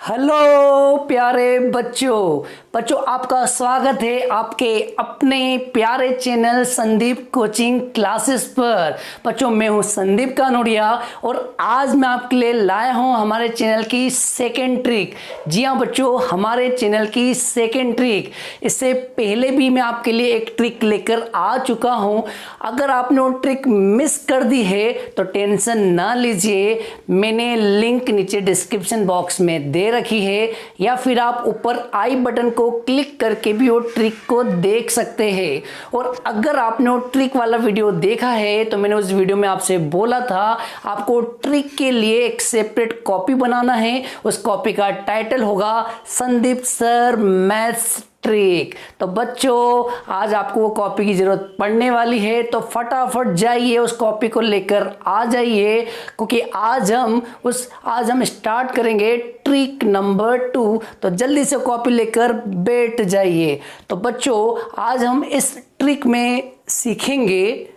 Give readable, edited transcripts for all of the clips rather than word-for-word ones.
Hello प्यारे बच्चों आपका स्वागत है आपके अपने प्यारे चैनल संदीप कोचिंग क्लासेस पर। बच्चों मैं हूं संदीप कानोड़िया और आज मैं आपके लिए लाया हूं हमारे चैनल की सेकेंड ट्रिक। जी हां बच्चों, हमारे चैनल की सेकेंड ट्रिक। इससे पहले भी मैं आपके लिए एक ट्रिक लेकर आ चुका हूं। अगर आपने वो ट्रिक मिस कर दी है तो टेंशन ना लीजिए, मैंने लिंक नीचे डिस्क्रिप्शन बॉक्स में दे रखी है या फिर आप ऊपर आई बटन को क्लिक करके भी वो ट्रिक को देख सकते हैं। और अगर आपने वो ट्रिक वाला वीडियो देखा है तो मैंने उस वीडियो में आपसे बोला था आपको ट्रिक के लिए एक सेपरेट कॉपी बनाना है। उस कॉपी का टाइटल होगा संदीप सर मैथ्स ट्रिक। तो बच्चों आज आपको वो कॉपी की जरूरत पड़ने वाली है, तो फटाफट जाइए उस कॉपी को लेकर आ जाइए, क्योंकि आज हम स्टार्ट करेंगे ट्रिक नंबर 2। तो जल्दी से कॉपी लेकर बैठ जाइए। तो बच्चों आज हम इस ट्रिक में सीखेंगे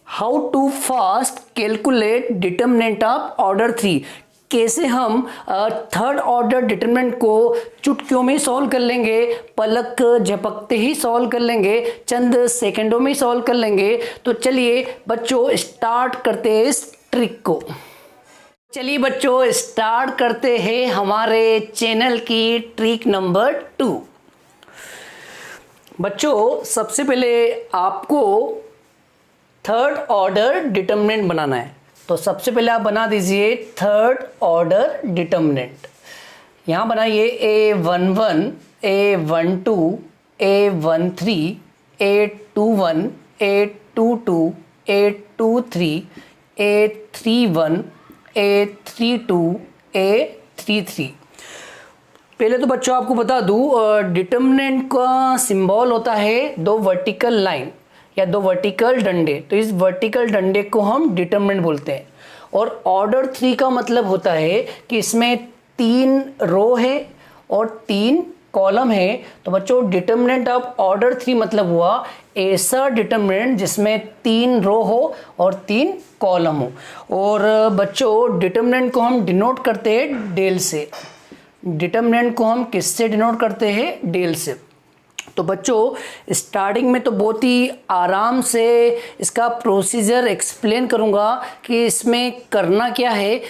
how to fast calculate determinant of order 3। कैसे हम थर्ड ऑर्डर डिटरमिनेंट को चुटकियों में सॉल्व कर लेंगे, पलक झपकते ही सॉल्व कर लेंगे, चंद सेकंडों में सॉल्व कर लेंगे। तो चलिए बच्चों स्टार्ट करते हैं इस ट्रिक को। चलिए बच्चों स्टार्ट करते हैं हमारे चैनल की ट्रिक नंबर 2। बच्चों सबसे पहले आपको थर्ड ऑर्डर डिटरमिनेंट बनाना है। तो सबसे पहले आप बना दीजिए थर्ड ऑर्डर डिटर्मिनेंट। यहाँ बनाइए A11, A12, A13, A21, A22, A23, A31, A32, A33। पहले तो बच्चों आपको बता दूँ डिटर्मिनेंट का सिंबल होता है दो वर्टिकल लाइन या दो वर्टिकल डंडे। तो इस वर्टिकल डंडे को हम डिटरमिनेंट बोलते हैं। और ऑर्डर 3 का मतलब होता है कि इसमें 3 रो है और 3 कॉलम है। तो बच्चों डिटरमिनेंट ऑफ ऑर्डर 3 मतलब हुआ ऐसा डिटरमिनेंट जिसमें 3 रो हो और 3 कॉलम हो। और बच्चों डिटरमिनेंट को हम डिनोट करते हैं डेल से। डिटरमिनेंट को हम किससे डिनोट करते हैं? डेल से। तो बच्चों स्टार्टिंग में तो बहुत ही आराम से इसका प्रोसीजर एक्सप्लेन करूंगा कि इसमें करना क्या है।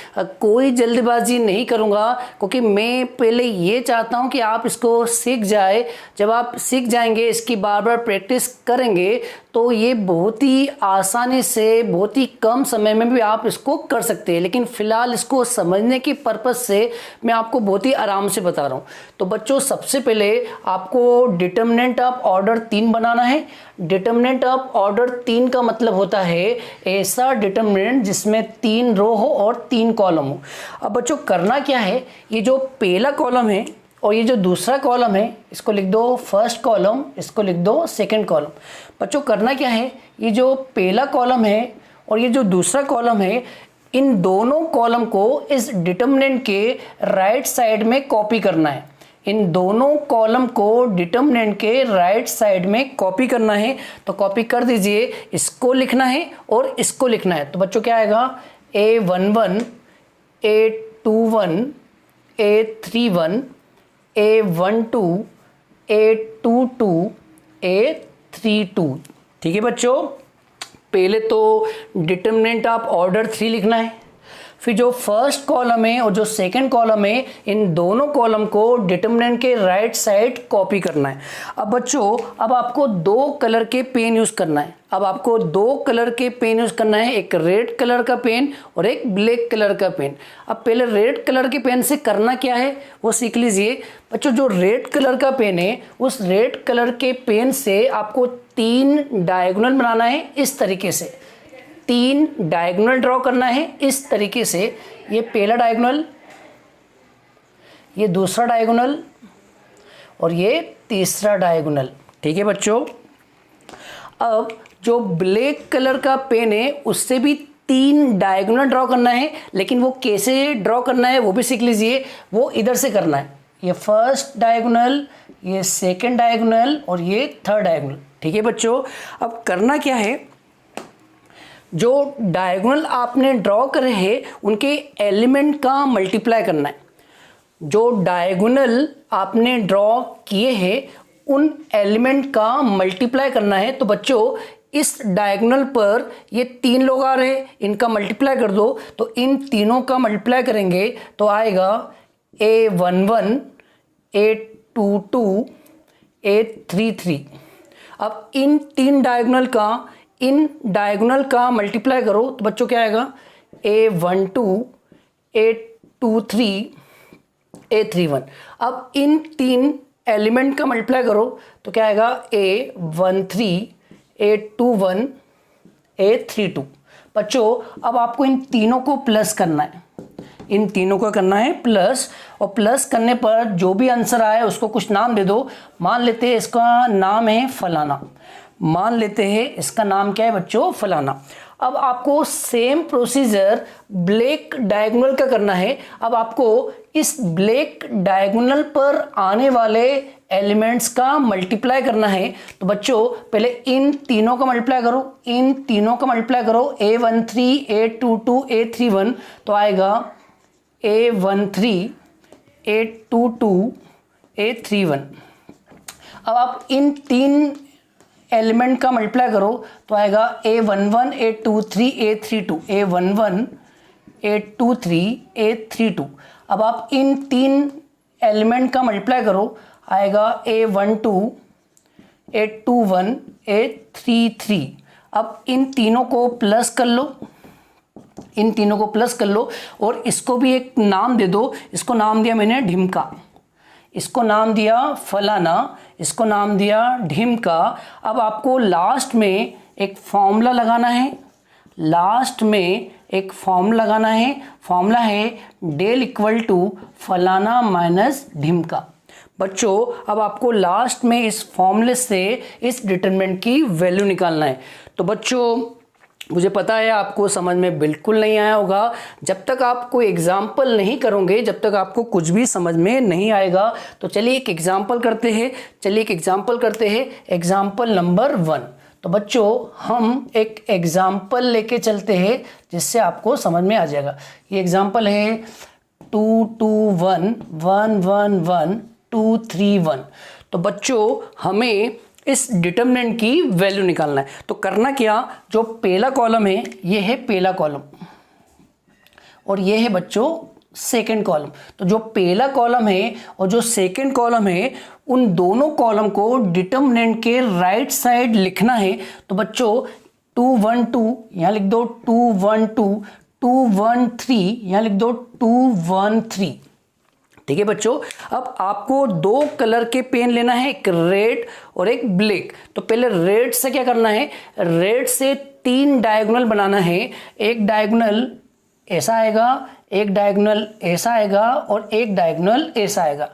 कोई जल्दबाजी नहीं करूंगा, क्योंकि मैं पहले ये चाहता हूं कि आप इसको सीख जाए। जब आप सीख जाएंगे, इसकी बार बार प्रैक्टिस करेंगे, तो ये बहुत ही आसानी से बहुत ही कम समय में भी आप इसको कर सकते हैं। लेकिन फ़िलहाल इसको समझने की पर्पज़ से मैं आपको बहुत ही आराम से बता रहा हूँ। तो बच्चों सबसे पहले आपको डिटर्मिनेंट ऑफ ऑर्डर 3 बनाना है। डिटर्मिनेंट ऑफ ऑर्डर 3 का मतलब होता है ऐसा डिटर्मिनेंट जिसमें 3 रो हो और 3 कॉलम हो। अब बच्चों करना क्या है, ये जो पहला कॉलम है और ये जो दूसरा कॉलम है, इसको लिख दो फर्स्ट कॉलम, इसको लिख दो सेकंड कॉलम। बच्चों करना क्या है, ये जो पहला कॉलम है और ये जो दूसरा कॉलम है, इन दोनों कॉलम को इस डिटर्मिनेंट के राइट साइड में कॉपी करना है। इन दोनों कॉलम को डिटर्मिनेंट के राइट साइड में कॉपी करना है। तो कॉपी कर दीजिए, इसको लिखना है और इसको लिखना है। तो बच्चों क्या आएगा? A11, A21, A31, A12, A22, A32। ठीक है बच्चों, पहले तो डिटर्मिनेंट ऑफ ऑर्डर 3 लिखना है। फिर जो फर्स्ट कॉलम है और जो सेकंड कॉलम है, इन दोनों कॉलम को डिटर्मिनेंट के राइट साइड कॉपी करना है। अब बच्चों अब आपको 2 कलर के पेन यूज़ करना है। अब आपको 2 कलर के पेन यूज़ करना है, एक रेड कलर का पेन और एक ब्लैक कलर का पेन। अब पहले रेड कलर के पेन से करना क्या है वो सीख लीजिए। बच्चों जो रेड कलर का पेन है, उस रेड कलर के पेन से आपको 3 डायगोनल बनाना है। इस तरीके से 3 डायगोनल ड्रॉ करना है इस तरीके से। ये पहला डायगोनल, ये दूसरा डायगोनल और ये तीसरा डायगोनल। ठीक है बच्चों, अब जो ब्लैक कलर का पेन है उससे भी 3 डायगोनल ड्रॉ करना है, लेकिन वो कैसे ड्रॉ करना है वो भी सीख लीजिए। वो इधर से करना है, ये फर्स्ट डायगोनल, ये सेकंड डायगोनल और ये थर्ड डायगोनल। ठीक है बच्चों, अब करना क्या है, जो डायगोनल आपने ड्रॉ करे हैं उनके एलिमेंट का मल्टीप्लाई करना है। जो डायगोनल आपने ड्रॉ किए हैं उन एलिमेंट का मल्टीप्लाई करना है। तो बच्चों इस डायगोनल पर ये 3 लोग आ रहे हैं, इनका मल्टीप्लाई कर दो। तो इन तीनों का मल्टीप्लाई करेंगे तो आएगा A11, A22, A33। अब इन 3 डायगोनल का मल्टीप्लाई करो तो बच्चों क्या आएगा, A12, A23, A31। अब इन 3 एलिमेंट का मल्टीप्लाई करो तो क्या आएगा, A13, A21, A32। बच्चों अब आपको इन तीनों को प्लस करना है, इन तीनों को करना है प्लस, और प्लस करने पर जो भी आंसर आए उसको कुछ नाम दे दो। मान लेते हैं इसका नाम है फलाना, मान लेते हैं इसका नाम क्या है बच्चों, फलाना। अब आपको सेम प्रोसीजर ब्लैक डायगोनल का करना है। अब आपको इस ब्लैक डायगोनल पर आने वाले एलिमेंट्स का मल्टीप्लाई करना है। तो बच्चों पहले इन तीनों का मल्टीप्लाई करो, इन तीनों का मल्टीप्लाई करो, A13, A22, A31। तो आएगा A13, A22, A31। अब आप इन 3 एलिमेंट का मल्टीप्लाई करो तो आएगा A11, A23, A32, A11, A23, A32। अब आप इन 3 एलिमेंट का मल्टीप्लाई करो, आएगा A12, A21, A33। अब इन तीनों को प्लस कर लो, इन तीनों को प्लस कर लो और इसको भी एक नाम दे दो। इसको नाम दिया मैंने ढिमका, इसको नाम दिया फलाना, इसको नाम दिया ढिमका। अब आपको लास्ट में एक फॉर्मूला लगाना है, लास्ट में एक फॉर्मूला लगाना है। फॉर्मूला है डेल इक्वल टू फलाना माइनस ढिमका। बच्चों अब आपको लास्ट में इस फॉर्मूले से इस डिटरमिनेंट की वैल्यू निकालना है। तो बच्चों मुझे पता है आपको समझ में बिल्कुल नहीं आया होगा। जब तक आप कोई एग्जाम्पल नहीं करोगे, जब तक आपको कुछ भी समझ में नहीं आएगा। तो चलिए एक एग्जाम्पल करते हैं, एग्जाम्पल नंबर 1। तो बच्चों हम एक एग्जाम्पल लेके चलते हैं जिससे आपको समझ में आ जाएगा। ये एग्जाम्पल है 2 2 1 1 1 1 2 3 1। तो बच्चों हमें इस डिटरमिनेंट की वैल्यू निकालना है। तो करना क्या, जो पहला कॉलम है ये है पहला कॉलम और ये है बच्चों सेकंड कॉलम। तो जो पहला कॉलम है और जो सेकंड कॉलम है उन दोनों कॉलम को डिटरमिनेंट के राइट साइड लिखना है। तो बच्चों 2 1 2 यहाँ लिख दो, 2 1 2, 2 1 3 यहाँ लिख दो, 2 1 3। ठीक है बच्चों, अब आपको 2 कलर के पेन लेना है, एक रेड और एक ब्लैक। तो पहले रेड से क्या करना है, रेड से 3 डायगोनल बनाना है। एक डायगोनल ऐसा आएगा, एक डायगोनल ऐसा आएगा और एक डायगोनल ऐसा आएगा।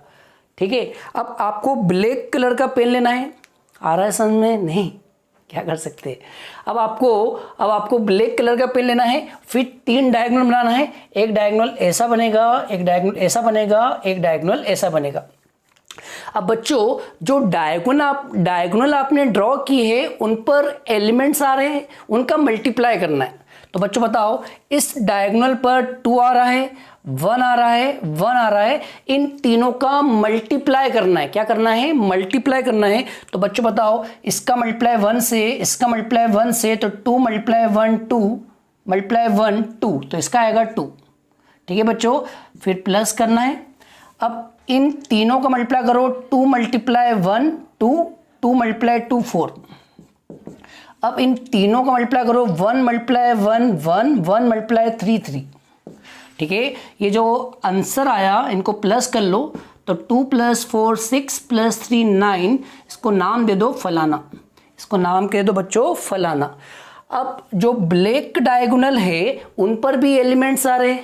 ठीक है, अब आपको ब्लैक कलर का पेन लेना है। आ रहा है समझ में? नहीं, क्या कर सकते हैं। अब आपको ब्लैक कलर का पेन लेना है, फिर 3 डायगोनल बनाना है। एक डायगोनल ऐसा बनेगा, एक डायगोनल ऐसा बनेगा, एक डायगोनल ऐसा बनेगा। अब बच्चों जो डायगोनल आपने ड्रॉ की है उन पर एलिमेंट्स आ रहे हैं, उनका मल्टीप्लाई करना है। तो बच्चों बताओ, इस डायगोनल पर 2 आ रहा है, 1 आ रहा है, 1 आ रहा है, इन तीनों का मल्टीप्लाई करना है। क्या करना है? मल्टीप्लाई करना है। तो बच्चों बताओ, इसका मल्टीप्लाई 1 से, इसका मल्टीप्लाई 1 से, तो 2 मल्टीप्लाई 1 2 मल्टीप्लाई 1 2, तो इसका आएगा 2। ठीक है बच्चों, फिर प्लस करना है। अब इन तीनों का मल्टीप्लाई करो, 2 मल्टीप्लाई 1 2, 2 मल्टीप्लाई 2 4। अब इन तीनों का मल्टीप्लाई करो, 1 मल्टीप्लाई 1 1, 1 मल्टीप्लाई 3 3। ठीक है, ये जो आंसर आया इनको प्लस कर लो। तो 2 + 4 6 + 3 9, इसको नाम दे दो फलाना, इसको नाम कह दो बच्चों फलाना। अब जो ब्लैक डायगोनल है उन पर भी एलिमेंट्स आ रहे।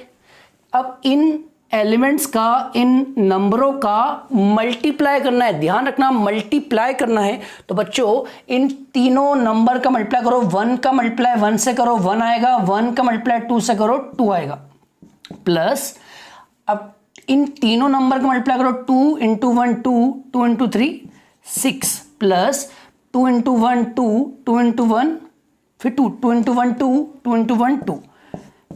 अब इन एलिमेंट्स का, इन नंबरों का मल्टीप्लाई करना है। ध्यान रखना, मल्टीप्लाई करना है। तो बच्चों इन तीनों नंबर का मल्टीप्लाई करो। 1 का मल्टीप्लाई 1 से करो, 1 आएगा। 1 का मल्टीप्लाई 2 से करो, 2 आएगा। प्लस अब इन तीनों नंबर का मल्टीप्लाई करो, 2 × 1 2, 2 × 3 6, प्लस 2 × 1 2, 2 × 1 फिर 2, 2 × 1 2, 2 × 1 2,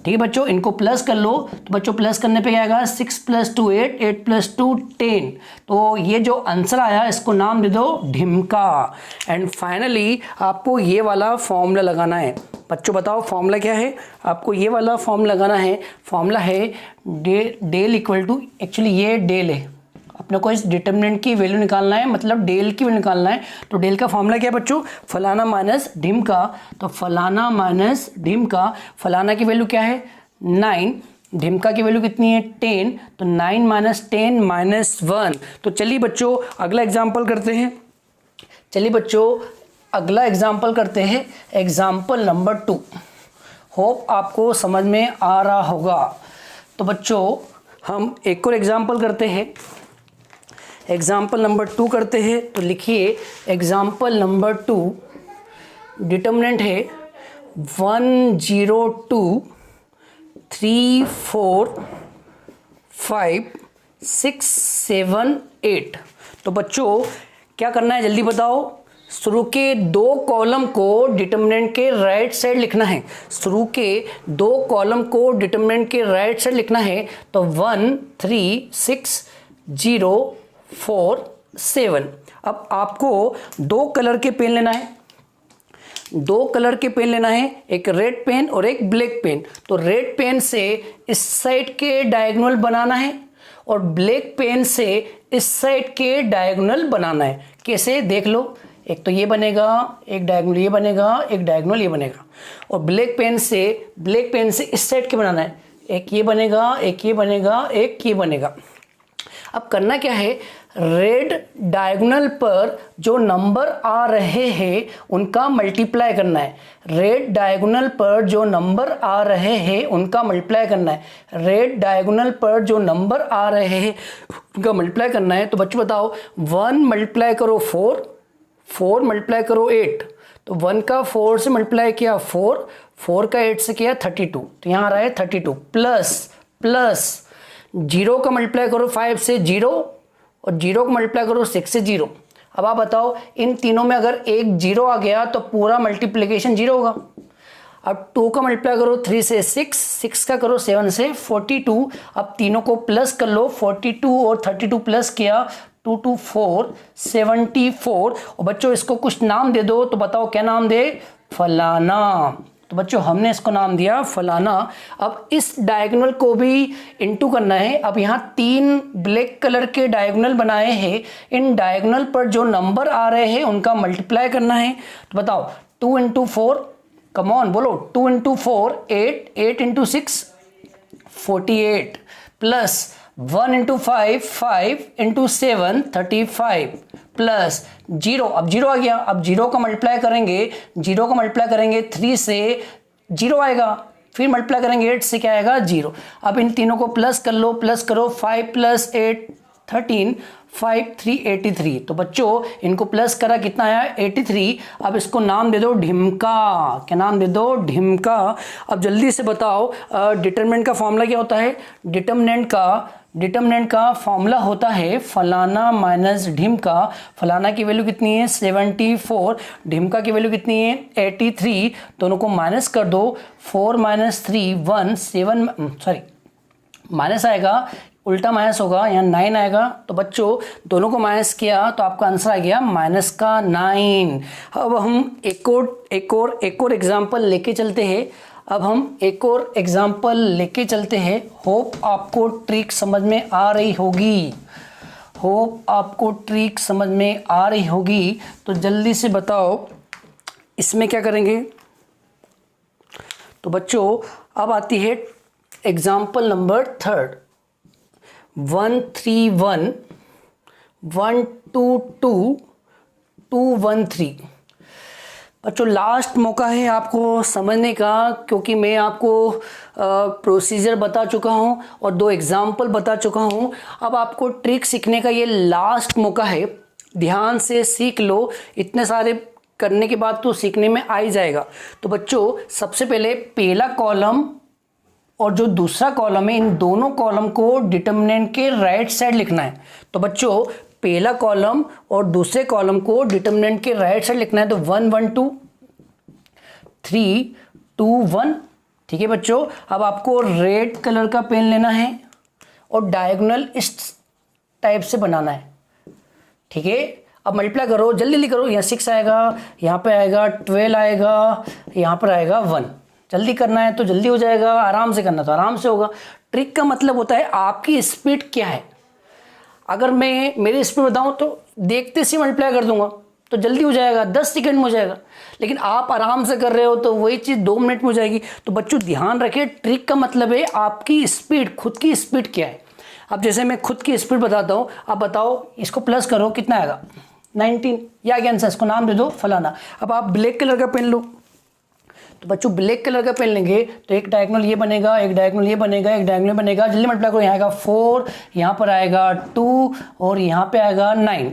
ठीक है बच्चों, इनको प्लस कर लो तो बच्चों प्लस करने पे क्या आएगा 6 + 2 8, 8 + 2 10। तो ये जो आंसर आया इसको नाम दे दो ढिमका। एंड फाइनली आपको ये वाला फॉर्मूला लगाना है। बच्चों बताओ फॉर्मूला क्या है, आपको ये वाला फॉर्मूला लगाना है। फॉर्मूला है डेल इक्वल टू, एक्चुअली ये डेल है, अपने को इस डिटर्मिनेंट की वैल्यू निकालना है, मतलब डेल की वैल्यू निकालना है। तो डेल का फॉर्मूला क्या है बच्चों, फलाना माइनस ढिमका। तो फलाना माइनस ढिमका, फलाना की वैल्यू क्या है 9, ढिमका की वैल्यू कितनी है 10, तो 9 - 10 - 1। तो चलिए बच्चों अगला एग्जाम्पल करते हैं। चलिए बच्चों अगला एग्जाम्पल करते हैं, एग्जाम्पल नंबर 2। होप आपको समझ में आ रहा होगा। तो बच्चों हम एक और एग्जाम्पल करते हैं, एग्जाम्पल नंबर 2 करते हैं। तो लिखिए एग्जाम्पल नंबर 2, डिटर्मिनेंट है 1 0 2 3 4 5 6 7 8। तो बच्चों क्या करना है जल्दी बताओ, शुरू के 2 कॉलम को डिटर्मिनेंट के राइट साइड लिखना है। शुरू के 2 कॉलम को डिटर्मिनेंट के राइट साइड लिखना है। तो 1 3 6 0 4 7। अब आपको 2 कलर के पेन लेना है, 2 कलर के पेन लेना है, एक रेड पेन और एक ब्लैक पेन। तो रेड पेन से इस साइड के डायगोनल बनाना है और ब्लैक पेन से इस साइड के डायगोनल बनाना है। कैसे देख लो, एक तो ये बनेगा, एक डायगोनल ये बनेगा, एक डायगोनल ये बनेगा। और ब्लैक पेन से इस साइड के बनाना है, एक ये बनेगा, एक ये बनेगा, एक ये बनेगा। अब करना क्या है, रेड डायगोनल पर जो नंबर आ रहे हैं उनका मल्टीप्लाई करना है। रेड डायगोनल पर जो नंबर आ रहे हैं उनका मल्टीप्लाई करना है। रेड डायगोनल पर जो नंबर आ रहे हैं उनका मल्टीप्लाई करना है। तो बच्चों बताओ 1 मल्टीप्लाई करो 4, 4 मल्टीप्लाई करो 8। तो 1 का 4 से मल्टीप्लाई किया 4, 4 का 8 से किया 32। तो यहाँ आ रहा है 32 प्लस 0 का मल्टीप्लाई करो 5 से 0 और 0 को मल्टीप्लाई करो 6 से 0। अब आप बताओ इन तीनों में अगर एक 0 आ गया तो पूरा मल्टीप्लिकेशन 0 होगा। अब 2 का मल्टीप्लाई करो 3 से 6, 6 का करो 7 से 42। अब तीनों को प्लस कर लो, 42 और 32 प्लस किया 2 2 4 74। और बच्चों इसको कुछ नाम दे दो, तो बताओ क्या नाम दे, फलाना। तो बच्चों हमने इसको नाम दिया फलाना। अब इस डायगोनल को भी इनटू करना है। अब यहाँ 3 ब्लैक कलर के डायगोनल बनाए हैं, इन डायगोनल पर जो नंबर आ रहे हैं उनका मल्टीप्लाई करना है। तो बताओ 2 × 4, कम ऑन बोलो, 2 × 4 8, 8 × 6 48 प्लस 1 × 5 5 × 7 35 प्लस 0। अब 0 आ गया, अब 0 का मल्टीप्लाई करेंगे 3 से 0 आएगा, फिर मल्टीप्लाई करेंगे 8 से क्या आएगा 0। अब इन तीनों को प्लस कर लो, प्लस करो 5 + 8 13, 5 3 83। तो बच्चों इनको प्लस करा कितना आया 83। अब इसको नाम दे दो ढिमका। क्या नाम दे दो, ढिमका। अब जल्दी से बताओ डिटरमिनेंट का फॉर्मूला क्या होता है, डिटर्मिनेंट का फॉर्मूला होता है फलाना माइनस ढिमका। फलाना की वैल्यू कितनी है 74, ढिमका की वैल्यू कितनी है 83। दोनों को माइनस कर दो, 4 - 3 1 7, सॉरी माइनस आएगा, उल्टा माइनस होगा, यहाँ 9 आएगा। तो बच्चों दोनों को माइनस किया तो आपका आंसर आ गया -9। अब हम एक और एग्जाम्पल लेके चलते हैं। होप आपको ट्रिक समझ में आ रही होगी। तो जल्दी से बताओ इसमें क्या करेंगे। तो बच्चों अब आती है एग्जाम्पल नंबर 3, 1 3 1 1 2 2 2 1 3। बच्चों लास्ट मौका है आपको समझने का, क्योंकि मैं आपको प्रोसीजर बता चुका हूं और 2 एग्जाम्पल बता चुका हूं। अब आपको ट्रिक सीखने का ये लास्ट मौका है, ध्यान से सीख लो। इतने सारे करने के बाद तो सीखने में आ ही जाएगा। तो बच्चों सबसे पहले पहला कॉलम और जो दूसरा कॉलम है, इन दोनों कॉलम को डिटर्मिनेंट के राइट साइड लिखना है। तो बच्चों पहला कॉलम और दूसरे कॉलम को डिटर्मिनेंट के राइट साइड लिखना है। तो 1 1 2 3 2 1 ठीक है बच्चों, अब आपको रेड कलर का पेन लेना है और डायगोनल इस टाइप से बनाना है। ठीक है, अब मल्टीप्लाई करो, जल्दी जल्दी करो। यहाँ 6 आएगा, यहाँ पे आएगा 12 आएगा, यहाँ पर आएगा 1। जल्दी करना है तो जल्दी हो जाएगा, आराम से करना तो आराम से होगा। ट्रिक का मतलब होता है आपकी स्पीड क्या है। अगर मैं मेरी स्पीड बताऊँ तो देखते से मल्टीप्लाई कर दूंगा तो जल्दी हो जाएगा, 10 सेकंड में हो जाएगा। लेकिन आप आराम से कर रहे हो तो वही चीज़ 2 मिनट में हो जाएगी। तो बच्चों ध्यान रखिए, ट्रिक का मतलब है आपकी स्पीड, खुद की स्पीड क्या है। अब जैसे मैं खुद की स्पीड बताता हूँ, अब बताओ इसको प्लस करो कितना आएगा, 19। या क्या आंसर, इसको नाम दे दो फलाना। अब आप ब्लैक कलर का पेन लो, तो बच्चों ब्लैक कलर का पेन लेंगे तो एक डायगोनल ये बनेगा, एक डायगोनल ये बनेगा, एक डायगोनल बनेगा। जल्दी मल्टीप्लाई करो, यहाँ आएगा 4, यहाँ पर आएगा 2 और यहाँ पे आएगा 9।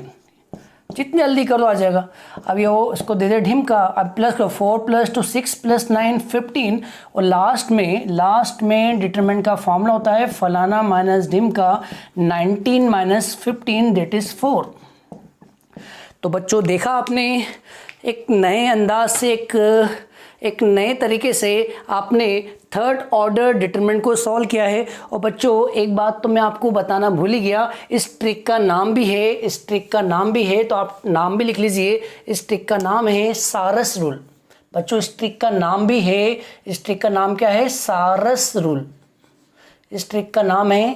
जितनी जल्दी करो आ जाएगा। अब ये वो इसको दे दे ढिम का, अब प्लस करो 4 + 2 6 + 9 15 और लास्ट में डिटरमिनेंट का फॉर्मूला होता है फलाना माइनस ढिम का 19 - 15 दैट इज 4। तो बच्चों देखा आपने, एक नए अंदाज से एक नए तरीके से आपने थर्ड ऑर्डर डिटरमिनेंट को सॉल्व किया है। और बच्चों एक बात तो मैं आपको बताना भूल ही गया, इस ट्रिक का नाम भी है, तो आप नाम भी लिख लीजिए। इस ट्रिक का नाम है सारस रूल। बच्चों इस ट्रिक का नाम भी है, इस ट्रिक का नाम क्या है, सारस रूल। इस ट्रिक का नाम है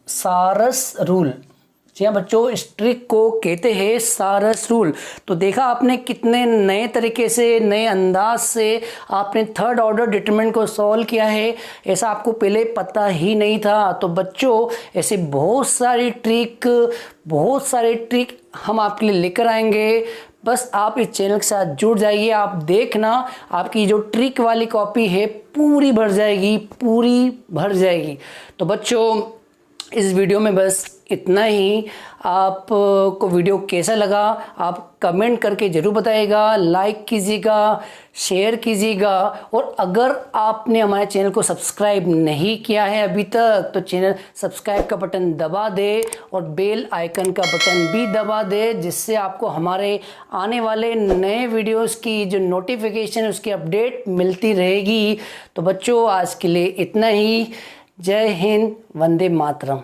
सारस रूल। जी हाँ बच्चों, इस ट्रिक को कहते हैं सारस रूल। तो देखा आपने कितने नए तरीके से, नए अंदाज से आपने थर्ड ऑर्डर डिटरमिनेंट को सॉल्व किया है। ऐसा आपको पहले पता ही नहीं था। तो बच्चों ऐसे बहुत सारी ट्रिक हम आपके लिए लेकर आएंगे। बस आप इस चैनल के साथ जुड़ जाइए। आप देखना आपकी जो ट्रिक वाली कॉपी है पूरी भर जाएगी। तो बच्चों इस वीडियो में बस इतना ही। आपको वीडियो कैसा लगा आप कमेंट करके ज़रूर बताइएगा, लाइक कीजिएगा, शेयर कीजिएगा। और अगर आपने हमारे चैनल को सब्सक्राइब नहीं किया है अभी तक तो चैनल सब्सक्राइब का बटन दबा दे और बेल आइकन का बटन भी दबा दे, जिससे आपको हमारे आने वाले नए वीडियोस की जो नोटिफिकेशन है उसकी अपडेट मिलती रहेगी। तो बच्चों आज के लिए इतना ही। जय हिंद, वंदे मातरम।